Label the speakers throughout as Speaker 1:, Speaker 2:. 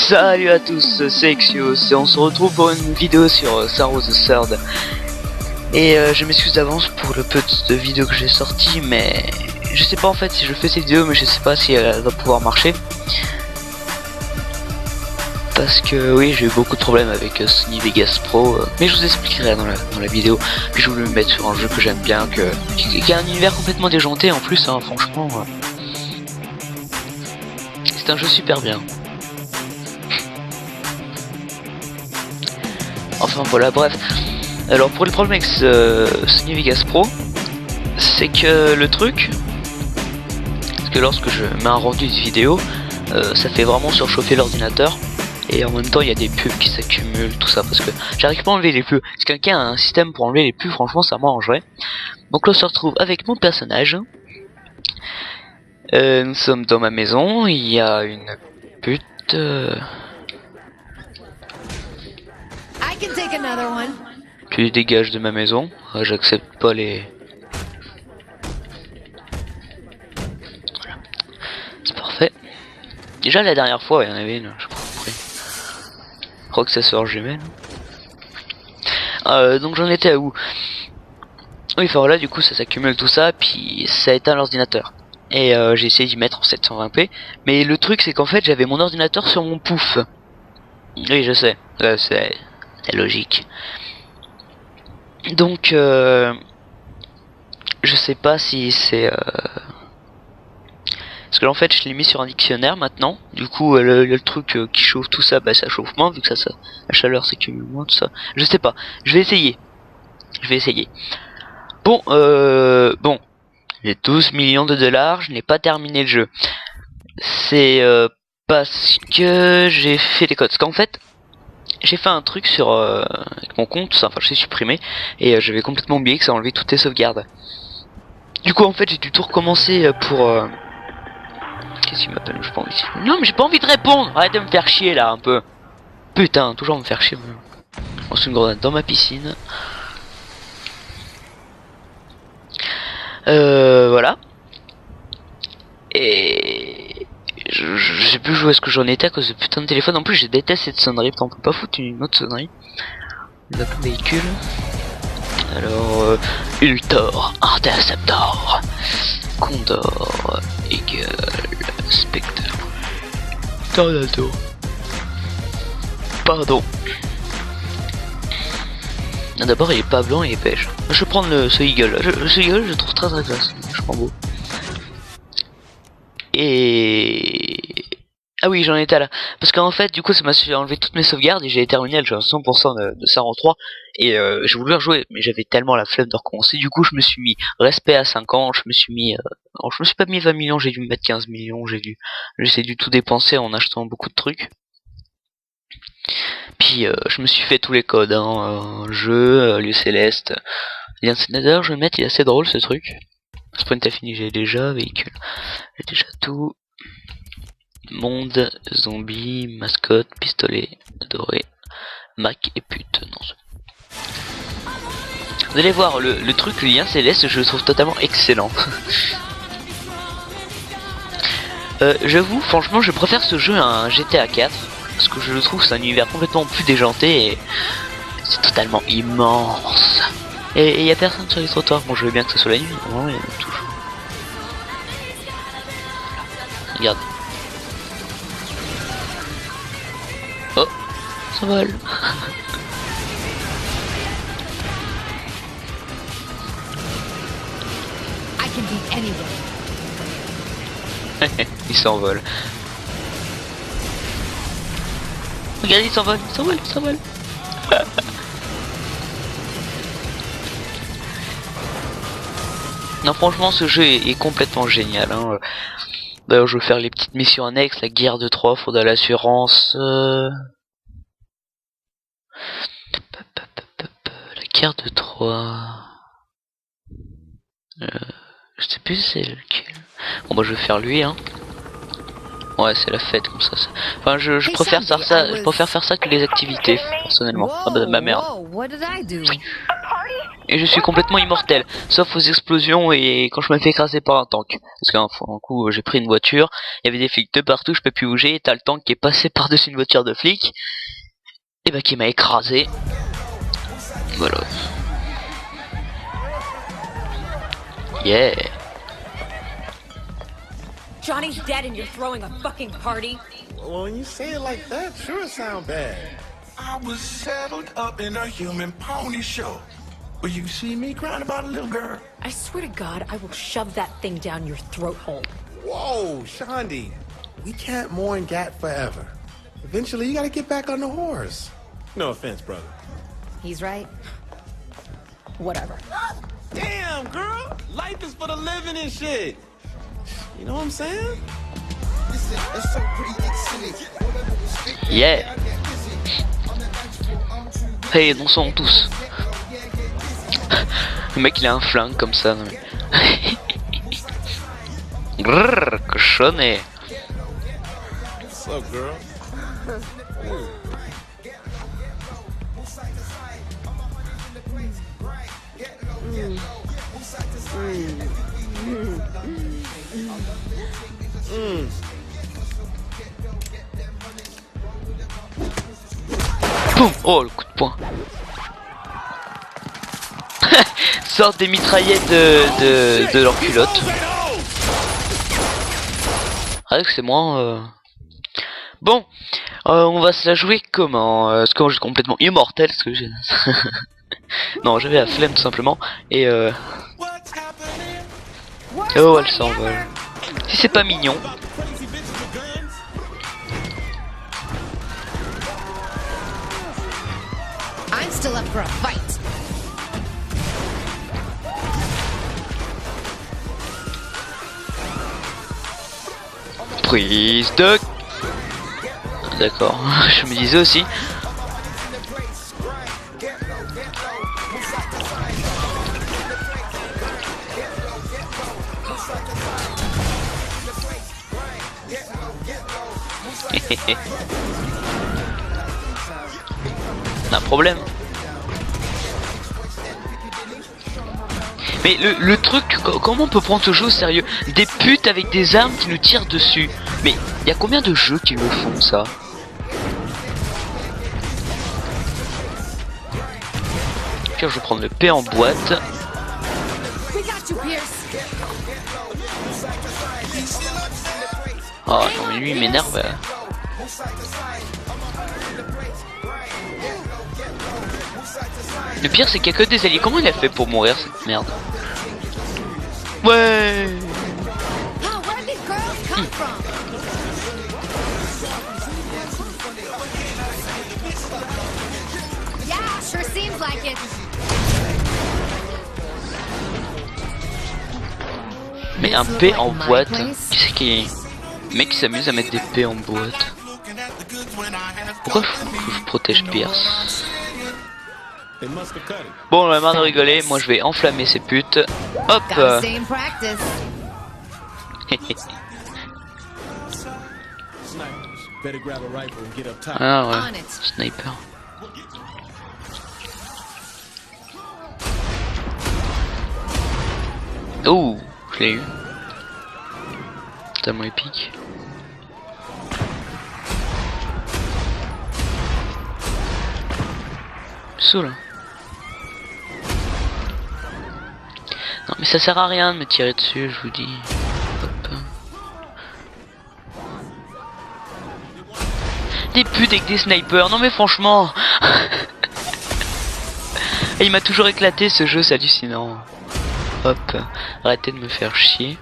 Speaker 1: Salut à tous, c'est Exios et on se retrouve pour une vidéo sur Star Wars The Third. Et je m'excuse d'avance pour le peu de vidéos que j'ai sorti, mais je sais pas en fait si je fais cette vidéo, mais je sais pas si elle va pouvoir marcher. Parce que oui, j'ai eu beaucoup de problèmes avec Sony Vegas Pro, mais je vous expliquerai dans la vidéo. Puis je voulais me mettre sur un jeu que j'aime bien, qui a un univers complètement déjanté en plus, hein, franchement. C'est un jeu super bien. Enfin voilà, bref. Alors pour le problème avec Sony Vegas Pro, c'est que le truc, c'est que lorsque je mets un rendu de vidéo, ça fait vraiment surchauffer l'ordinateur. Et en même temps il y a des pubs qui s'accumulent, tout ça, parce que j'arrive pas à enlever les pubs. Si quelqu'un a un système pour enlever les pubs, franchement ça m'arrangerait. Donc là on se retrouve avec mon personnage. Nous sommes dans ma maison, il y a une pute... Tu dégages de ma maison. J'accepte pas les... Voilà. C'est parfait. Déjà la dernière fois il y en avait une, je crois que ça sort jumelle. Donc j'en étais à où? Oui, enfin voilà, du coup ça s'accumule tout ça, puis ça éteint l'ordinateur. Et j'ai essayé d'y mettre en 720p, mais le truc c'est qu'en fait j'avais mon ordinateur sur mon pouf. Oui, je sais, c'est logique. Donc je sais pas si c'est parce que en fait je l'ai mis sur un dictionnaire maintenant. Du coup le truc qui chauffe tout ça, bah ça chauffe moins vu que ça la chaleur s'accumule moins, tout ça. Je sais pas. Je vais essayer. Bon bon, j'ai 12 millions de dollars, je n'ai pas terminé le jeu. C'est parce que j'ai fait des codes. Parce qu'en fait j'ai fait un truc sur avec mon compte, enfin je l'ai supprimé et j'avais complètement oublié que ça enlevait toutes les sauvegardes. Du coup en fait j'ai dû tout recommencer pour qu'est-ce qu'il m'appelle? J'ai pas envie. Non mais j'ai pas envie de répondre. Arrête de me faire chier là un peu. Putain, toujours me faire chier. Je lance une grenade dans ma piscine. Voilà. Et je sais plus où est-ce que j'en étais à cause de putain de téléphone. En plus je déteste cette sonnerie, on peut pas foutre une autre sonnerie. Le véhicule. Alors Ultor, Interceptor, Condor, Eagle, Spectre, Tornado. Pardon. D'abord il est pas blanc, il est beige. Je vais prendre ce Eagle. Ce Eagle je le trouve très classe. Je prends beau. Et... Ah oui, j'en étais là. Parce qu'en fait, du coup, ça m'a fait enlever toutes mes sauvegardes et j'ai terminé le jeu à 100% de ça en 3. Et j'ai voulu rejouer, mais j'avais tellement la flemme de recommencer. Du coup, je me suis mis respect à 5 ans. Je me suis mis... Alors, je me suis pas mis 20 millions, j'ai dû me mettre 15 millions. J'ai dû tout dépenser en achetant beaucoup de trucs. Puis, je me suis fait tous les codes. Hein, jeu, lieu céleste, lien Nether, je vais mettre, il est assez drôle ce truc. Sprint infini, j'ai déjà. Véhicule, j'ai déjà tout. Monde, zombie, mascotte, pistolet, doré, Mac et pute. Non. Vous allez voir, le truc, le lien céleste, je le trouve totalement excellent. J'avoue, franchement, je préfère ce jeu à un GTA 4. Parce que je le trouve, c'est un univers complètement plus déjanté et c'est totalement immense. Et il y a personne sur les trottoirs. Bon, je veux bien que ce soit la nuit, normalement il y en a toujours. Regarde. Oh, ça vole. Il s'envole. Regarde, il s'envole. Non, franchement, ce jeu est complètement génial. Hein. D'ailleurs, je vais faire les petites missions annexes, la guerre de Troie, faudra l'assurance. La guerre de Troie. Je sais plus c'est lequel. Bon bah je vais faire lui hein. Ouais c'est la fête comme ça. Enfin je préfère faire ça, faire ça que les activités personnellement. Ah bah ma merde. et je suis complètement immortel, sauf aux explosions et quand je me fais écraser par un tank. Parce qu'un coup j'ai pris une voiture, il y avait des flics de partout, je peux plus bouger, et t'as le tank qui est passé par-dessus une voiture de flic, et bah qui m'a écrasé. Voilà. Yeah.
Speaker 2: Johnny's dead and you're throwing a fucking party?
Speaker 3: Well, when you say it like that, sure it sound bad.
Speaker 4: I was saddled up in a human pony show. Will you see me crying about a little girl?
Speaker 2: I swear to God, I will shove that thing down your throat hole.
Speaker 3: Whoa, Shondi. We can't mourn Gat forever. Eventually, you gotta get back on the horse. No offense, brother.
Speaker 2: He's right. Whatever.
Speaker 3: Damn, girl. Life is for the living and shit. You know what I'm saying?
Speaker 1: Yeah. Hey, dansons tous. Le mec il a un flingue comme ça. Non mais... Grrr, cochonné.
Speaker 3: What's up, girl?
Speaker 1: Boum. Oh le coup de poing. Sortent des mitraillettes de leur culotte. Ah c'est moi. Bon, on va se la jouer comment parce que moi, je suis complètement immortel, parce que j'ai... non, j'avais la flemme tout simplement. Et oh, elle s'envole. Si c'est pas mignon.
Speaker 2: I'm still up for a fight.
Speaker 1: Prise de... D'accord, je me disais aussi. Un problème. Mais le truc, comment on peut prendre ce jeu au sérieux? Des putes avec des armes qui nous tirent dessus. Mais il y a combien de jeux qui le font ça? Tiens, je vais prendre le P en boîte. Oh non mais lui il m'énerve. Le pire c'est qu'il y a que des alliés. Comment il a fait pour mourir cette merde? Ouais. Mais un P en boîte. Qui c'est qui... Le mec qui s'amuse à mettre des P en boîte. Pourquoi je protège Pierce? Bon, on a marre de rigoler, moi je vais enflammer ces putes. Hop. Ah ouais, sniper. Oh, je l'ai eu. Tellement épique. Saoul. Non mais ça sert à rien de me tirer dessus, je vous dis. Hop. Des putes avec des snipers, non mais franchement. Et il m'a toujours éclaté ce jeu, c'est hallucinant. Hop, arrêtez de me faire chier.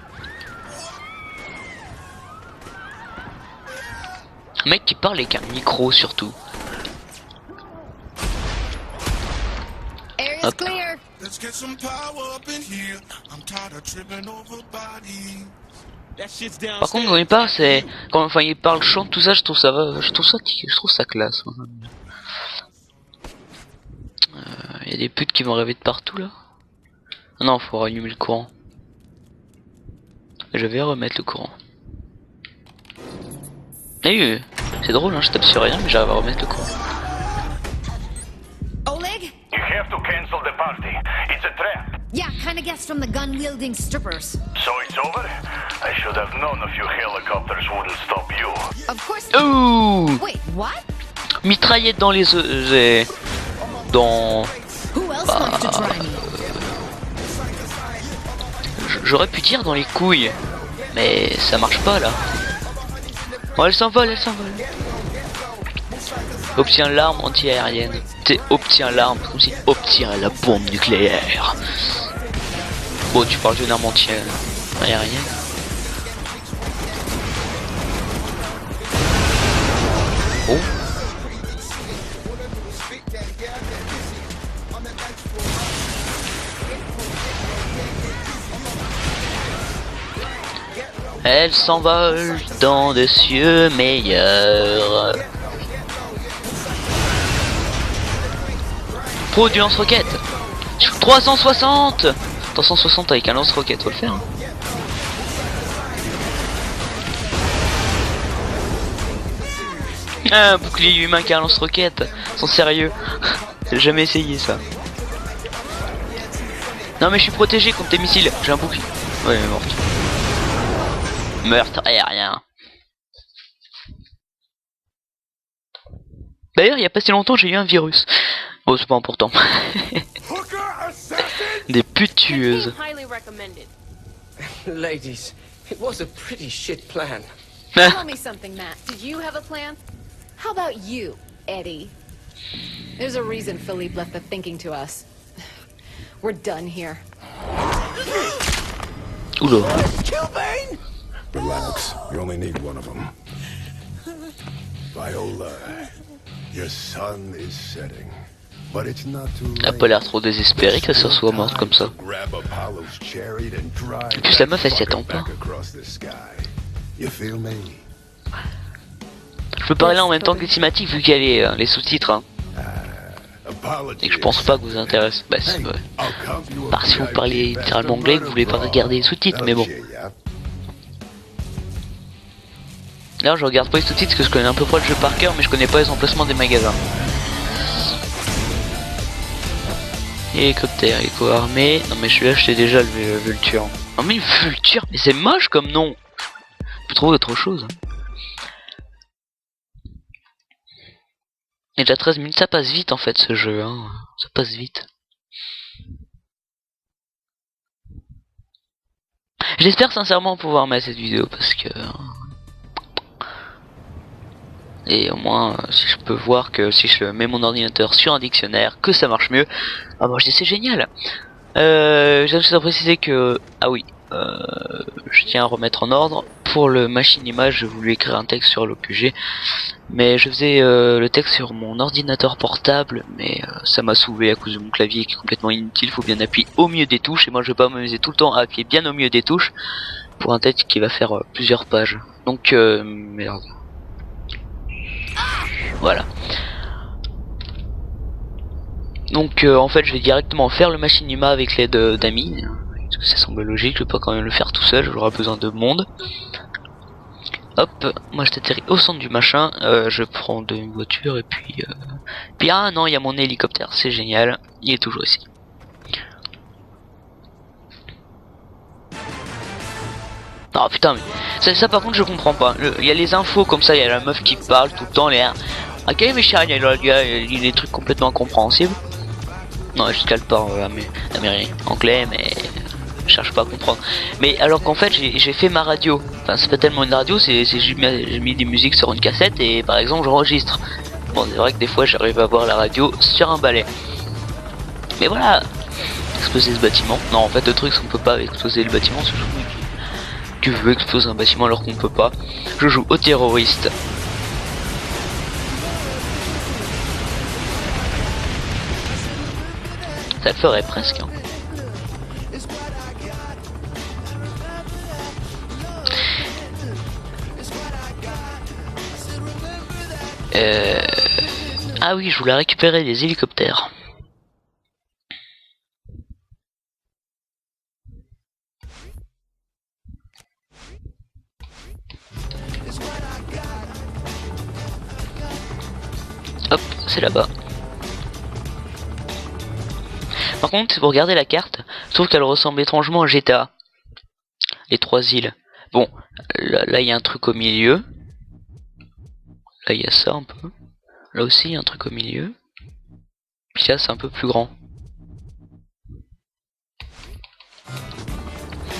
Speaker 1: Un mec qui parle avec un micro surtout. Hop. Par contre quand il parle c'est quand enfin il parle chante tout ça, je trouve ça classe. Il y a des putes qui vont rêver de partout là. Ah non, faut rallumer le courant. Je vais remettre le courant. Et c'est drôle, hein, je tape sur rien, mais j'arrive à remettre le courant.
Speaker 2: Oleg?
Speaker 5: You have to cancel the party. It's a
Speaker 2: Kind of guessed from the gun-wielding strippers.
Speaker 5: So it's over? I should have known a few helicopters wouldn't stop you.
Speaker 2: Of course.
Speaker 1: Ouh!
Speaker 2: Wait, what?
Speaker 1: Mitraillette dans les dans...
Speaker 2: Who else wants to try me?
Speaker 1: J'aurais pu dire dans les couilles, mais ça marche pas là. Oh, elle s'envole, elle s'envole. Obtient l'arme anti-aérienne. Obtient l'arme, comme si obtient la bombe nucléaire. Bon, tu parles d'une arme anti-aérienne. Oh. Elle s'envole dans des cieux meilleurs. Pro du lance-roquette. 360. 360 avec un lance-roquette, faut le faire. Hein. Un bouclier humain qui a un lance-roquette. Sont sérieux. J'ai jamais essayé ça. Non mais je suis protégé contre tes missiles. J'ai un bouclier. Ouais, morte. Meurtre aérien. D'ailleurs, il y a pas si longtemps, j'ai eu un virus. Bon, c'est pas important. Des putes tueuses.
Speaker 6: Ladies, it was a pretty shit plan.
Speaker 2: Tell me something, Matt. Did you have a plan? How about you, Eddie? There's a reason Philippe left the thinking to us. We're done here.
Speaker 1: Oula.
Speaker 4: Kilbane! Relax. You only need one of them. Viola, your sun is setting. But it's not too
Speaker 1: Elle a pas l'air trop désespérée que ça soit morte comme ça. En plus la meuf elle s'y attend pas. Je peux parler en même temps que les cinématiques vu qu'il y a les sous-titres hein. Et que je pense pas que vous intéresse. Bah c'est vrai. Parce que si vous parlez littéralement anglais vous voulez pas regarder les sous-titres mais bon. Là je regarde pas les sous-titres parce que je connais un peu près le jeu par cœur mais je connais pas les emplacements des magasins. Hélicoptère, éco-armée. Non mais je vais acheter déjà le Vulture. Non mais Vulture, mais c'est moche comme nom. Je peux trouver autre chose. Et déjà 13 minutes, ça passe vite en fait ce jeu. Hein. Ça passe vite. J'espère sincèrement pouvoir mettre cette vidéo parce que... Et au moins, si je peux voir que si je mets mon ordinateur sur un dictionnaire, que ça marche mieux. Ah bon, je dis c'est génial. J'ai juste à préciser que... Ah oui, je tiens à remettre en ordre. Pour le machine image, je voulais écrire un texte sur l'OQG. Mais je faisais le texte sur mon ordinateur portable. Mais ça m'a sauvé à cause de mon clavier qui est complètement inutile. Faut bien appuyer au milieu des touches. Et moi je vais pas m'amuser tout le temps à appuyer bien au milieu des touches. Pour un texte qui va faire plusieurs pages. Donc, merde. Voilà. Donc en fait je vais directement faire le machinima avec l'aide d'amis. Parce que ça semble logique, je vais pas quand même le faire tout seul, j'aurai besoin de monde. Hop, moi je t'atterris au centre du machin, je prends une voiture et puis... Puis ah non, il y a mon hélicoptère, c'est génial, il est toujours ici. Oh putain mais ça par contre je comprends pas. Il y a les infos comme ça, il y a la meuf qui parle tout le temps, l'air. Ok mais Charles, il y a des trucs complètement incompréhensibles. Non je cale pas américain, anglais mais je cherche pas à comprendre. Mais alors qu'en fait j'ai fait ma radio. Enfin c'est pas tellement une radio, c'est j'ai mis des musiques sur une cassette et par exemple j'enregistre. Bon c'est vrai que des fois j'arrive à voir la radio sur un balai. Mais voilà. Exploser ce bâtiment. Non en fait le truc c'est qu'on peut pas exploser le bâtiment, c'est tu veux exploser un bâtiment alors qu'on peut pas. Je joue au terroriste. Ça le ferait presque. Hein. Ah oui, je voulais récupérer des hélicoptères. Hop, c'est là-bas. Par contre, si vous regardez la carte, je trouve qu'elle ressemble étrangement à GTA. Les 3 îles. Bon, là il y a un truc au milieu. Là il y a ça un peu. Là aussi il y a un truc au milieu. Puis là c'est un peu plus grand.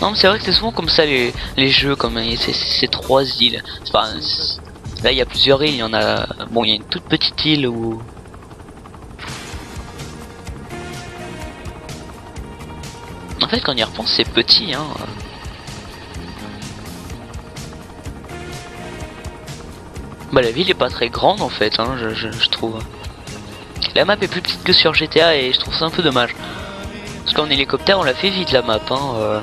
Speaker 1: Non mais c'est vrai que c'est souvent comme ça les jeux, comme ces 3 îles. Enfin, là il y a plusieurs îles, il y en a. Bon, il y a une toute petite île où. En fait quand on y repense c'est petit hein. Bah la ville est pas très grande en fait hein, je trouve. La map est plus petite que sur GTA et je trouve ça un peu dommage. Parce qu'en hélicoptère on l'a fait vite la map hein.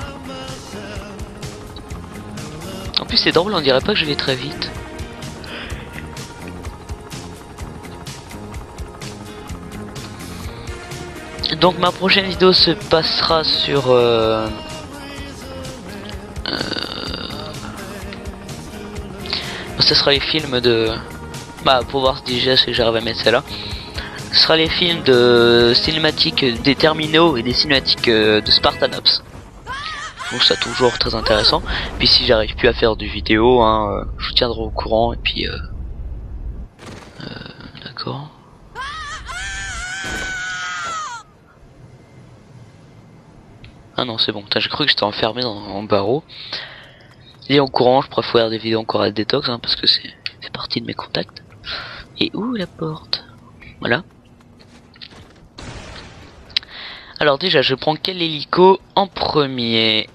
Speaker 1: En plus c'est drôle, on dirait pas que je vais très vite. Donc ma prochaine vidéo se passera sur ce sera les films de... Bah pour voir déjà si j'arrive à mettre celle-là. Ce sera les films de cinématiques des Terminaux et des cinématiques de Spartanops. Je trouve ça toujours très intéressant. Puis si j'arrive plus à faire du vidéo, hein, je vous tiendrai au courant. Et puis d'accord. Ah non c'est bon, j'ai cru que j'étais enfermé en barreau. Et en courant, je pourrais faire des vidéos encore à détox hein, parce que c'est partie de mes contacts. Et où la porte? Voilà. Alors déjà, je prends quel hélico en premier?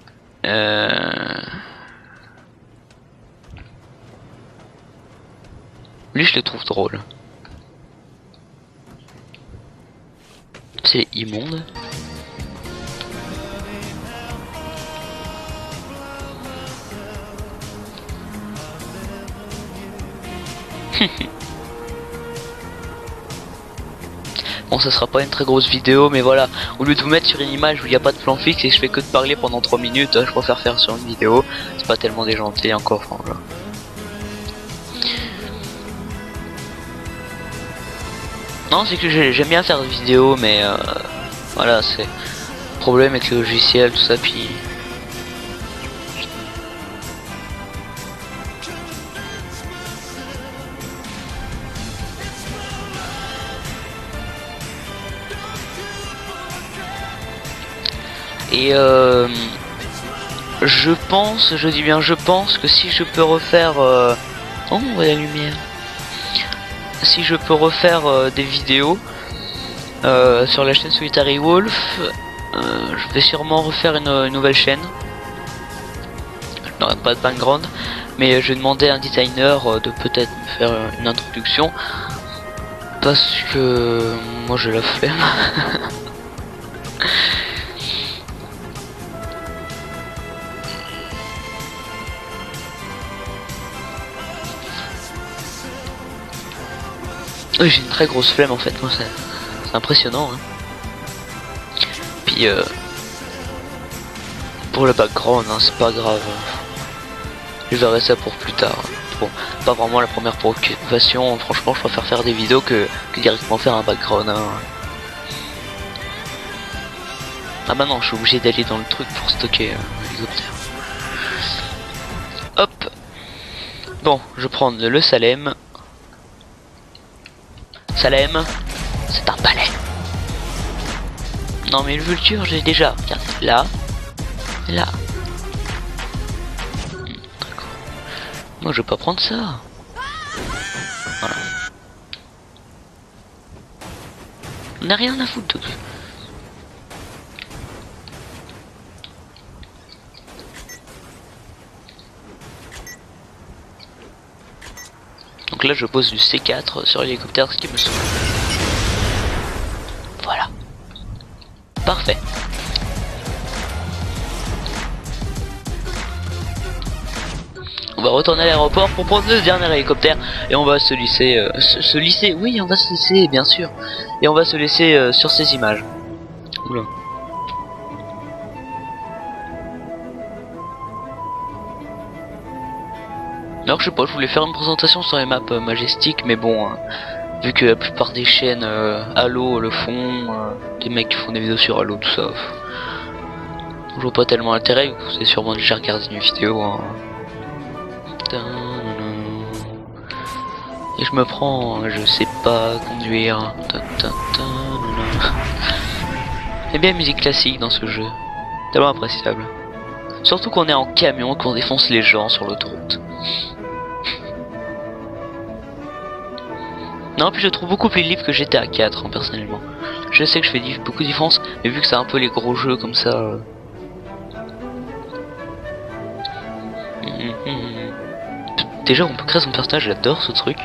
Speaker 1: Lui, je le trouve drôle. C'est immonde. Bon ça sera pas une très grosse vidéo mais voilà, au lieu de vous mettre sur une image où il n'y a pas de plan fixe et que je fais que de parler pendant 3 minutes, je préfère faire sur une vidéo, c'est pas tellement déjanté encore franchement. Non c'est que j'aime bien faire des vidéos mais voilà c'est problème avec le logiciel tout ça puis... Et je pense, je dis bien je pense que si je peux refaire... Oh on voit la lumière. Si je peux refaire des vidéos sur la chaîne Solitary Wolf, je vais sûrement refaire une nouvelle chaîne. Je n'aurai pas de background, mais je vais demander à un designer de peut-être me faire une introduction. Parce que moi j'ai la flemme. Oui, j'ai une très grosse flemme en fait, moi c'est impressionnant hein. Puis pour le background hein, c'est pas grave. Je verrai ça pour plus tard. Bon, pas vraiment la première préoccupation, franchement je préfère faire des vidéos que directement faire un background hein. Ah bah non, je suis obligé d'aller dans le truc pour stocker l'hélicoptère. Hop. Bon, je prends le Salem. Salem, c'est un palais. Non mais le vulture j'ai déjà. Regardez, là. Là. D'accord. Moi je vais pas prendre ça. Voilà. On n'a rien à foutre. Donc là je pose du C4 sur l'hélicoptère, ce qui me semble. Voilà. Parfait. On va retourner à l'aéroport pour prendre le dernier hélicoptère et on va se laisser, se laisser, oui on va se laisser bien sûr. Et on va se laisser sur ces images. Oula. Alors je sais pas, je voulais faire une présentation sur les maps Majestic mais bon, Vu que la plupart des chaînes Halo le font, des mecs qui font des vidéos sur Halo, tout ça. Je vois pas tellement l'intérêt, vous avez sûrement déjà regardé une vidéo. Hein. Et je me prends, je sais pas conduire. Et bien musique classique dans ce jeu, tellement appréciable. Surtout qu'on est en camion, qu'on défonce les gens sur l'autoroute. Non, puis je trouve beaucoup plus libre que GTA 4, hein, personnellement. Je sais que je fais beaucoup de différence, mais vu que c'est un peu les gros jeux comme ça... Déjà, on peut créer son personnage, j'adore ce truc.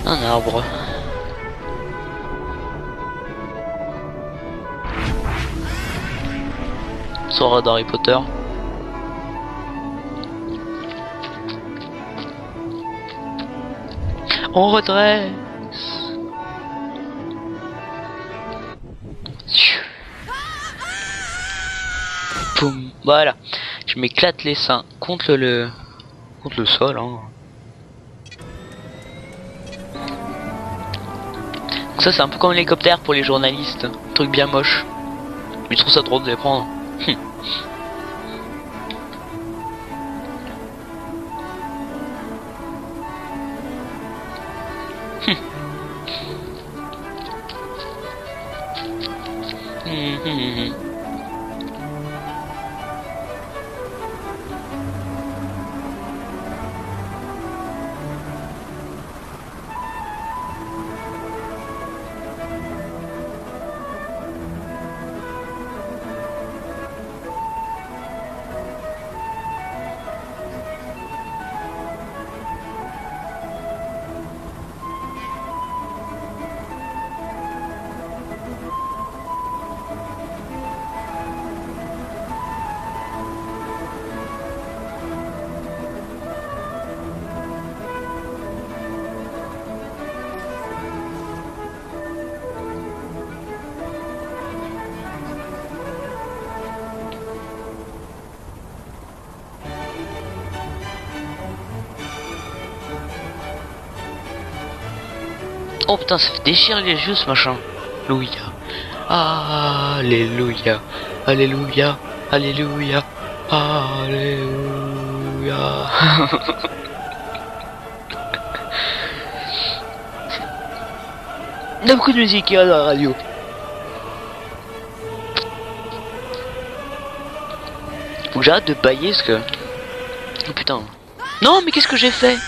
Speaker 1: Un arbre. Sora d'Harry Potter. On redresse. Boum. Voilà. Je m'éclate les seins contre le sol. Hein. Donc ça c'est un peu comme l'hélicoptère pour les journalistes. Un truc bien moche. Mais je trouve ça drôle de les prendre. Oh putain, ça fait déchirer les yeux ce machin. Alléluia. Alléluia. Alléluia. Alléluia. Alléluia. Il y a beaucoup de musique dans la radio. Faut que j'arrête de bailler parce que... Oh putain. Non mais qu'est-ce que j'ai fait?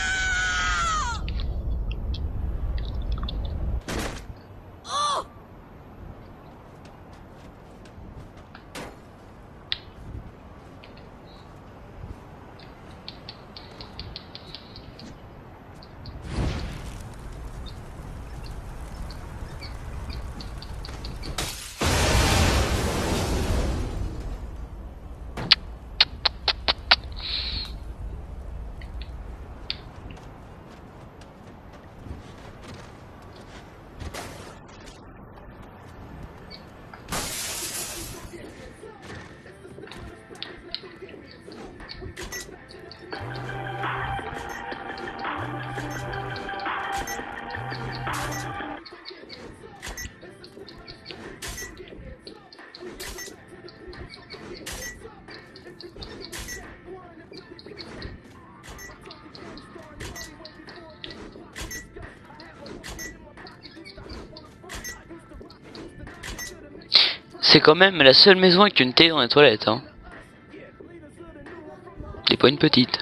Speaker 1: C'est quand même la seule maison avec une télé dans les toilettes, hein. Et pas une petite.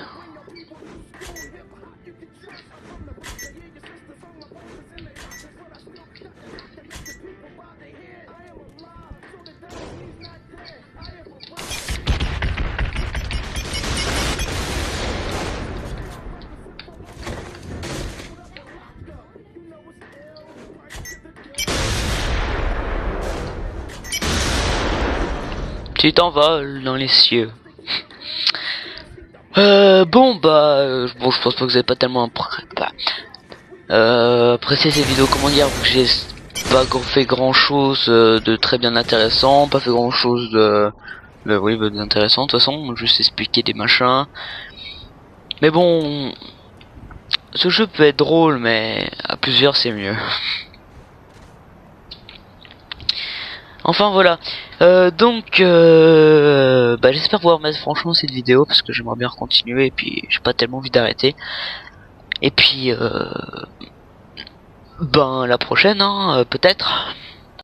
Speaker 1: Tu t'envoles dans les cieux. Bon bah bon, je pense pas que vous avez pas tellement apprécié cette vidéo, comment dire, que j'ai pas fait grand chose de très bien intéressant, pas fait grand chose d'intéressant de toute façon, juste expliquer des machins. Mais bon, ce jeu peut être drôle, mais à plusieurs c'est mieux. Enfin voilà, j'espère pouvoir mettre franchement cette vidéo parce que j'aimerais bien continuer et puis j'ai pas tellement envie d'arrêter. Et puis la prochaine, hein, peut-être.